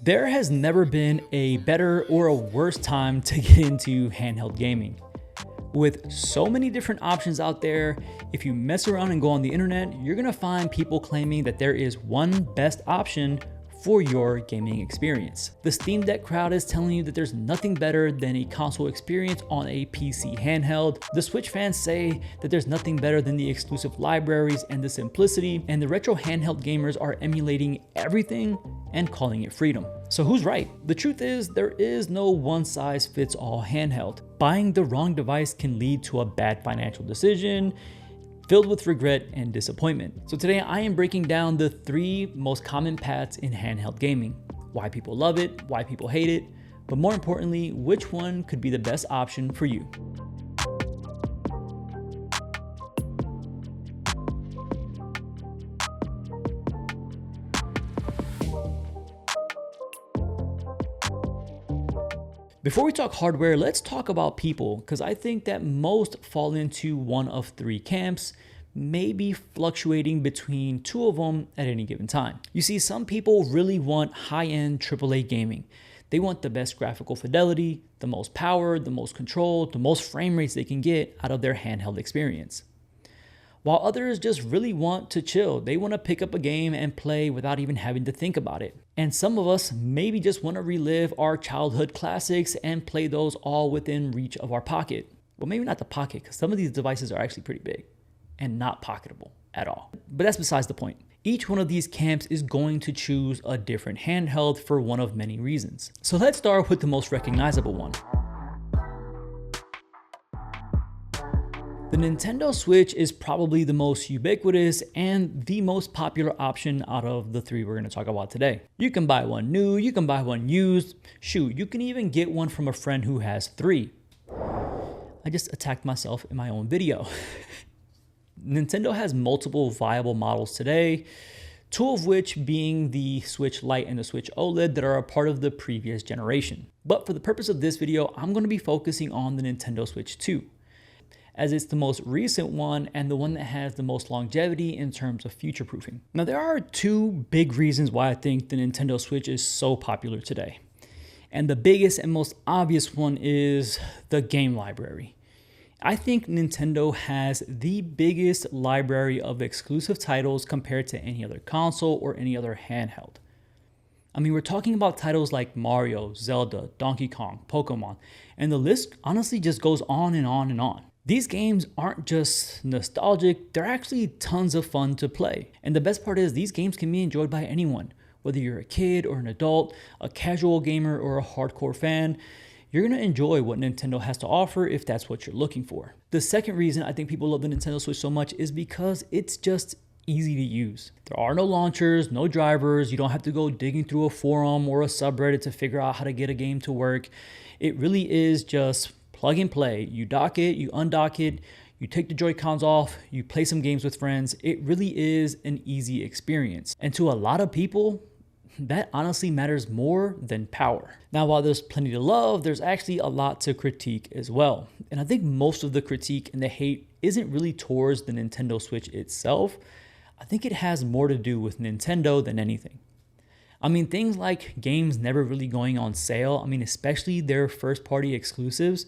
There has never been a better or a worse time to get into handheld gaming. With so many different options out there, if you mess around and go on the internet, you're gonna find people claiming that there is one best option for your gaming experience. The Steam Deck crowd is telling you that there's nothing better than a console experience on a PC handheld. The Switch fans say that there's nothing better than the exclusive libraries and the simplicity, and the retro handheld gamers are emulating everything and calling it freedom. So who's right? The truth is, there is no one-size-fits-all handheld. Buying the wrong device can lead to a bad financial decision, filled with regret and disappointment. So today I am breaking down the 3 most common paths in handheld gaming, why people love it, why people hate it, but more importantly, which one could be the best option for you. Before we talk hardware, let's talk about people, because I think that most fall into one of 3 camps, maybe fluctuating between 2 of them at any given time. You see, some people really want high-end AAA gaming. They want the best graphical fidelity, the most power, the most control, the most frame rates they can get out of their handheld experience. While others just really want to chill. They want to pick up a game and play without even having to think about it. And some of us maybe just want to relive our childhood classics and play those all within reach of our pocket. Well, maybe not the pocket, because some of these devices are actually pretty big and not pocketable at all. But that's besides the point. Each one of these camps is going to choose a different handheld for one of many reasons. So let's start with the most recognizable one. The Nintendo Switch is probably the most ubiquitous and the most popular option out of the 3 we're going to talk about today. You can buy one new, you can buy one used, shoot, you can even get one from a friend who has 3. I just attacked myself in my own video. Nintendo has multiple viable models today, 2 of which being the Switch Lite and the Switch OLED that are a part of the previous generation. But for the purpose of this video, I'm going to be focusing on the Nintendo Switch 2. As it's the most recent one and the one that has the most longevity in terms of future-proofing. Now, there are 2 big reasons why I think the Nintendo Switch is so popular today. And the biggest and most obvious one is the game library. I think Nintendo has the biggest library of exclusive titles compared to any other console or any other handheld. I mean, we're talking about titles like Mario, Zelda, Donkey Kong, Pokemon, and the list honestly just goes on and on and on. These games aren't just nostalgic, they're actually tons of fun to play. And the best part is these games can be enjoyed by anyone. Whether you're a kid or an adult, a casual gamer or a hardcore fan, you're gonna enjoy what Nintendo has to offer if that's what you're looking for. The second reason I think people love the Nintendo Switch so much is because it's just easy to use. There are no launchers, no drivers, you don't have to go digging through a forum or a subreddit to figure out how to get a game to work. It really is just plug and play. You dock it, you undock it, you take the Joy-Cons off, you play some games with friends. It really is an easy experience. And to a lot of people, that honestly matters more than power. Now, while there's plenty to love, there's actually a lot to critique as well. And I think most of the critique and the hate isn't really towards the Nintendo Switch itself. I think it has more to do with Nintendo than anything. I mean, things like games never really going on sale. I mean, especially their first-party exclusives.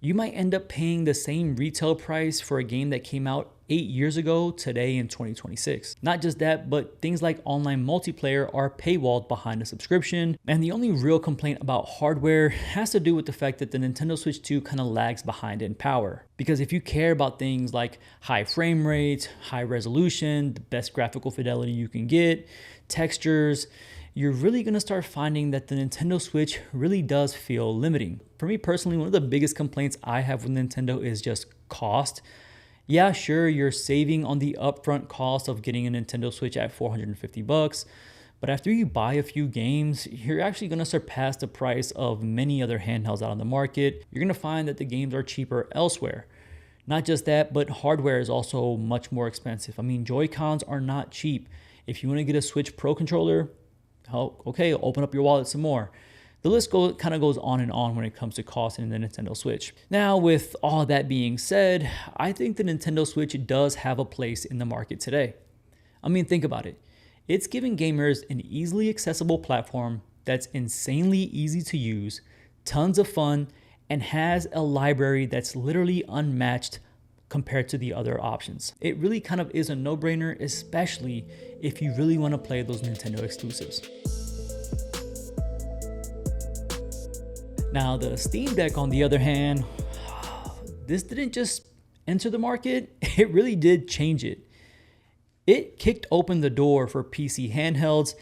You might end up paying the same retail price for a game that came out 8 years ago today in 2026. Not just that, but things like online multiplayer are paywalled behind a subscription. And the only real complaint about hardware has to do with the fact that the Nintendo Switch 2 kind of lags behind in power. Because if you care about things like high frame rates, high resolution, the best graphical fidelity you can get, textures, you're really going to start finding that the Nintendo Switch really does feel limiting. For me personally, one of the biggest complaints I have with Nintendo is just cost. Yeah, sure, you're saving on the upfront cost of getting a Nintendo Switch at $450, but after you buy a few games, you're actually going to surpass the price of many other handhelds out on the market. You're going to find that the games are cheaper elsewhere. Not just that, but hardware is also much more expensive. I mean, Joy-Cons are not cheap. If you want to get a Switch Pro controller, oh, okay, open up your wallet some more. The list kind of goes on and on when it comes to cost in the Nintendo Switch. Now, with all that being said, I think the Nintendo Switch does have a place in the market today. I mean, think about it. It's giving gamers an easily accessible platform that's insanely easy to use, tons of fun, and has a library that's literally unmatched compared to the other options. It really kind of is a no-brainer, especially if you really want to play those Nintendo exclusives. Now, the Steam Deck, on the other hand, this didn't just enter the market, it really did change it. It kicked open the door for PC handhelds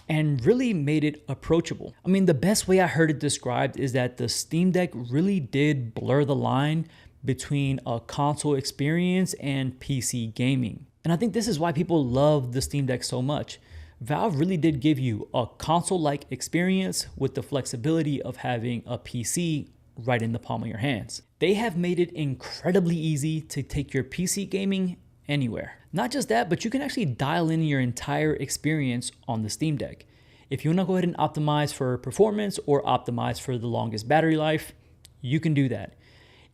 and really made it approachable. I mean, the best way I heard it described is that the Steam Deck really did blur the line between a console experience and PC gaming. And I think this is why people love the Steam Deck so much. Valve really did give you a console-like experience with the flexibility of having a PC right in the palm of your hands. They have made it incredibly easy to take your PC gaming anywhere. Not just that, but you can actually dial in your entire experience on the Steam Deck. If you want to go ahead and optimize for performance or optimize for the longest battery life, you can do that.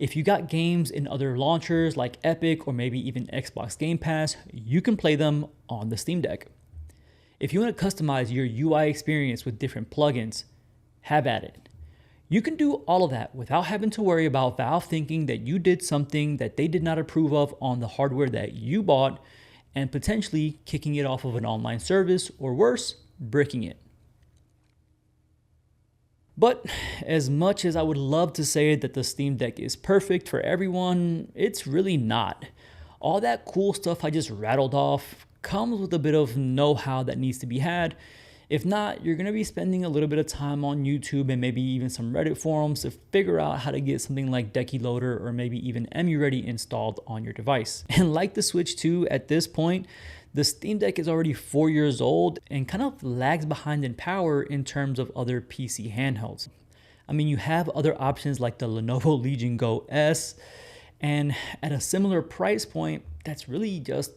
If you got games in other launchers like Epic or maybe even Xbox Game Pass, you can play them on the Steam Deck. If you want to customize your UI experience with different plugins, have at it. You can do all of that without having to worry about Valve thinking that you did something that they did not approve of on the hardware that you bought and potentially kicking it off of an online service, or worse, bricking it. But as much as I would love to say that the Steam Deck is perfect for everyone, it's really not. All that cool stuff I just rattled off comes with a bit of know-how that needs to be had. If not, you're going to be spending a little bit of time on YouTube and maybe even some Reddit forums to figure out how to get something like Decky Loader or maybe even EmuReady installed on your device. And like the Switch 2, at this point, the Steam Deck is already 4 years old and kind of lags behind in power in terms of other PC handhelds. I mean, you have other options like the Lenovo Legion Go S, and at a similar price point, that's really just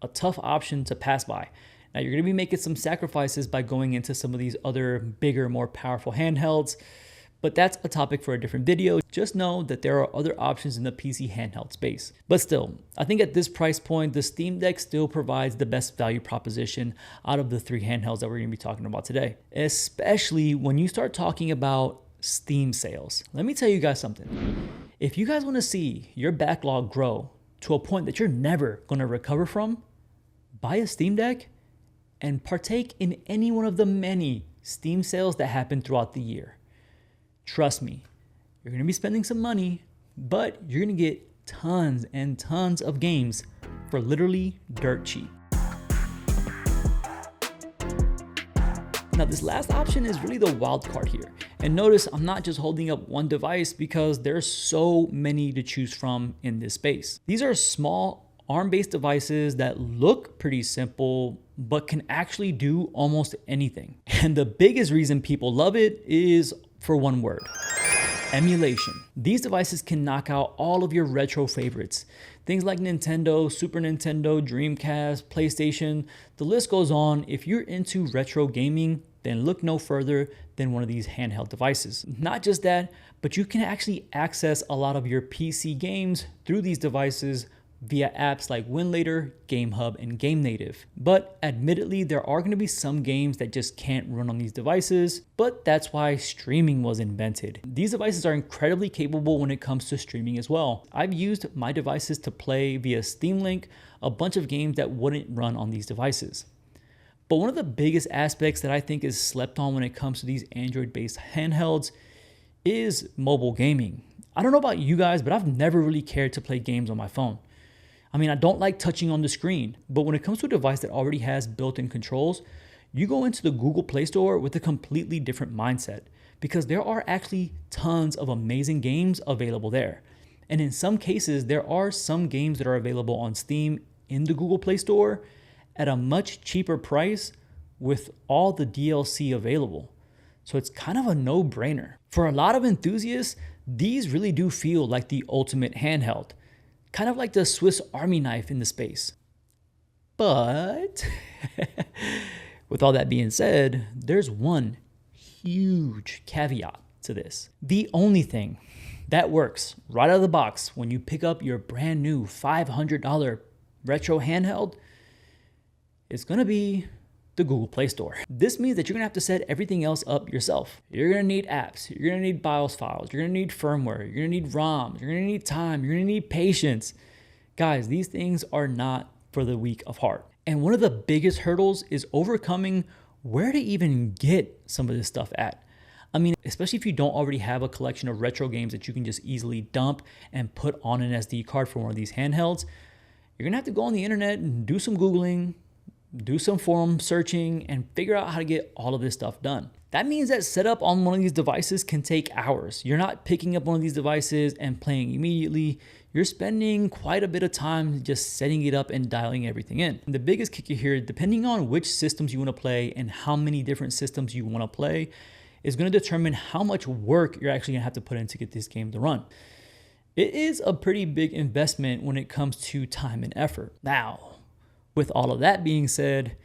a tough option to pass by. Now, you're going to be making some sacrifices by going into some of these other bigger, more powerful handhelds, but that's a topic for a different video. Just know that there are other options in the PC handheld space. But still, I think at this price point, the Steam Deck still provides the best value proposition out of the three handhelds that we're going to be talking about today, especially when you start talking about Steam sales. Let me tell you guys something. If you guys want to see your backlog grow to a point that you're never going to recover from, buy a Steam Deck and partake in any one of the many Steam sales that happen throughout the year. Trust me, you're going to be spending some money, but you're going to get tons and tons of games for literally dirt cheap. Now, this last option is really the wild card here. And notice I'm not just holding up one device because there's so many to choose from in this space. These are small ARM-based devices that look pretty simple, but can actually do almost anything. And the biggest reason people love it is for one word: emulation. These devices can knock out all of your retro favorites. Things like Nintendo, Super Nintendo, Dreamcast, PlayStation, the list goes on. If you're into retro gaming, then look no further than one of these handheld devices. Not just that, but you can actually access a lot of your PC games through these devices via apps like Winlator, GameHub, and GameNative. But admittedly, there are going to be some games that just can't run on these devices, but that's why streaming was invented. These devices are incredibly capable when it comes to streaming as well. I've used my devices to play via Steam Link a bunch of games that wouldn't run on these devices. But one of the biggest aspects that I think is slept on when it comes to these Android-based handhelds is mobile gaming. I don't know about you guys, but I've never really cared to play games on my phone. I mean, I don't like touching on the screen, but when it comes to a device that already has built-in controls, you go into the Google Play Store with a completely different mindset, because there are actually tons of amazing games available there. And in some cases, there are some games that are available on Steam in the Google Play Store at a much cheaper price with all the DLC available. So it's kind of a no-brainer. For a lot of enthusiasts, these really do feel like the ultimate handheld, kind of like the Swiss Army knife in the space. But with all that being said, there's one huge caveat to this. The only thing that works right out of the box when you pick up your brand new $500 retro handheld is going to be the Google Play Store. This means that you're gonna have to set everything else up yourself. You're gonna need apps, you're gonna need BIOS files, you're gonna need firmware, you're gonna need ROMs, you're gonna need time, you're gonna need patience. Guys, these things are not for the weak of heart. And one of the biggest hurdles is overcoming where to even get some of this stuff at. I mean, especially if you don't already have a collection of retro games that you can just easily dump and put on an SD card for one of these handhelds, you're gonna have to go on the internet and do some Googling, do some forum searching, and figure out how to get all of this stuff done. That means that setup on one of these devices can take hours. You're not picking up one of these devices and playing immediately. You're spending quite a bit of time just setting it up and dialing everything in. And the biggest kicker here, depending on which systems you want to play and how many different systems you want to play, is going to determine how much work you're actually going to have to put in to get this game to run. It is a pretty big investment when it comes to time and effort. Now, with all of that being said,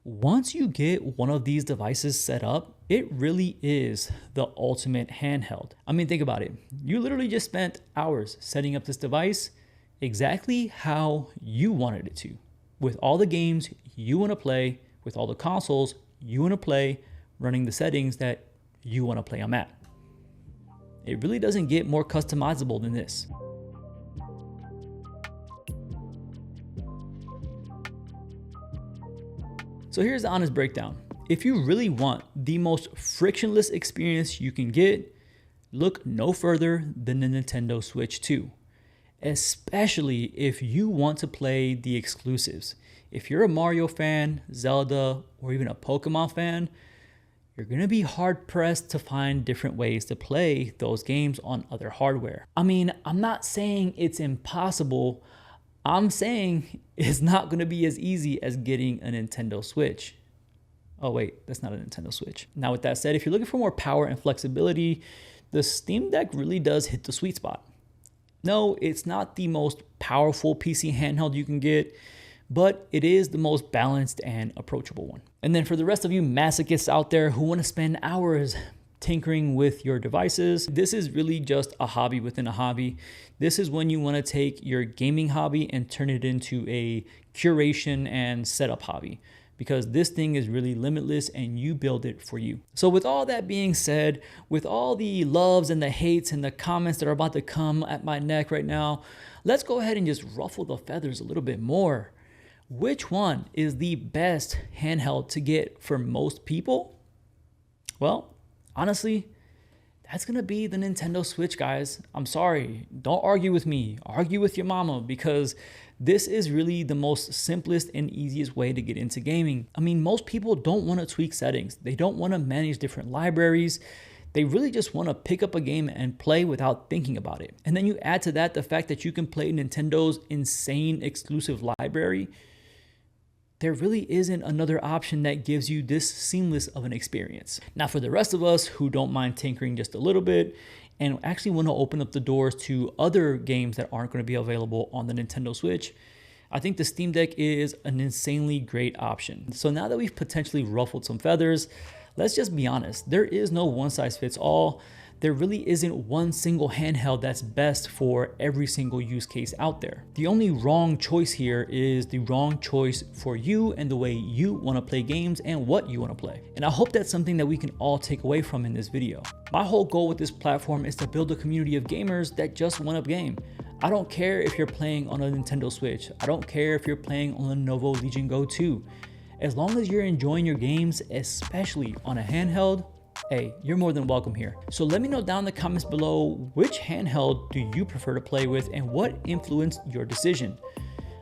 once you get one of these devices set up, it really is the ultimate handheld. I mean, think about it. You literally just spent hours setting up this device exactly how you wanted it to, with all the games you want to play, with all the consoles you want to play, running the settings that you want to play them at. It really doesn't get more customizable than this. So here's the honest breakdown. If you really want the most frictionless experience you can get, look no further than the Nintendo Switch 2. Especially if you want to play the exclusives. If you're a Mario fan, Zelda, or even a Pokemon fan, you're gonna be hard pressed to find different ways to play those games on other hardware. I mean, I'm not saying it's impossible. I'm saying it's not going to be as easy as getting a Nintendo Switch. Oh wait, that's not a Nintendo Switch. Now with that said, if you're looking for more power and flexibility, the Steam Deck really does hit the sweet spot. No, it's not the most powerful PC handheld you can get, but it is the most balanced and approachable one. And then for the rest of you masochists out there who want to spend hours tinkering with your devices, this is really just a hobby within a hobby. This is when you want to take your gaming hobby and turn it into a curation and setup hobby, because this thing is really limitless and you build it for you. So with all that being said, with all the loves and the hates and the comments that are about to come at my neck right now, let's go ahead and just ruffle the feathers a little bit more. Which one is the best handheld to get for most people? Well, honestly, that's gonna be the Nintendo Switch, guys. I'm sorry, don't argue with me, argue with your mama, because this is really the most simplest and easiest way to get into gaming. I mean, most people don't wanna tweak settings. They don't wanna manage different libraries. They really just wanna pick up a game and play without thinking about it. And then you add to that the fact that you can play Nintendo's insane exclusive library. There really isn't another option that gives you this seamless of an experience. Now, for the rest of us who don't mind tinkering just a little bit and actually want to open up the doors to other games that aren't going to be available on the Nintendo Switch, I think the Steam Deck is an insanely great option. So now that we've potentially ruffled some feathers, let's just be honest. There is no one size fits all. There really isn't one single handheld that's best for every single use case out there. The only wrong choice here is the wrong choice for you and the way you want to play games and what you want to play. And I hope that's something that we can all take away from in this video. My whole goal with this platform is to build a community of gamers that just want to game. I don't care if you're playing on a Nintendo Switch. I don't care if you're playing on a Lenovo Legion Go 2. As long as you're enjoying your games, especially on a handheld, hey, you're more than welcome here. So let me know down in the comments below, which handheld do you prefer to play with and what influenced your decision?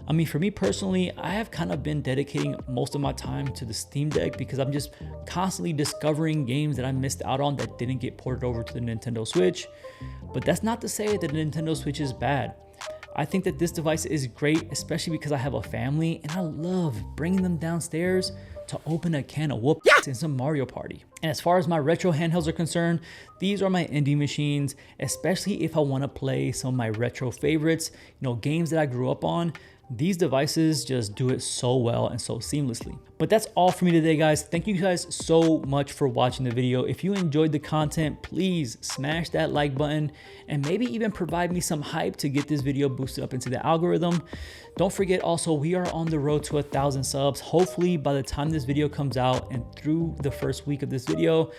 I mean, for me personally, I have kind of been dedicating most of my time to the Steam Deck because I'm just constantly discovering games that I missed out on that didn't get ported over to the Nintendo Switch. But that's not to say that the Nintendo Switch is bad. I think that this device is great, especially because I have a family and I love bringing them downstairs to open a can of whoop in some Mario Party. And as far as my retro handhelds are concerned, these are my indie machines, especially if I want to play some of my retro favorites, games that I grew up on. These devices just do it so well and so seamlessly. But that's all for me today, guys. Thank you guys so much for watching the video. If you enjoyed the content, please smash that like button and maybe even provide me some hype to get this video boosted up into the algorithm. Don't forget also, we are on the road to 1,000 subs. Hopefully by the time this video comes out and through the first week of this video,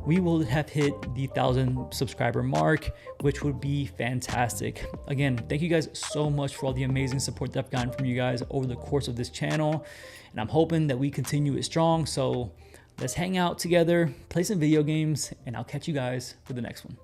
we will have hit the 1,000 subscriber mark, which would be fantastic. Again, thank you guys so much for all the amazing support that I've gotten from you guys over the course of this channel. And I'm hoping that we continue it strong. So let's hang out together, play some video games, and I'll catch you guys for the next one.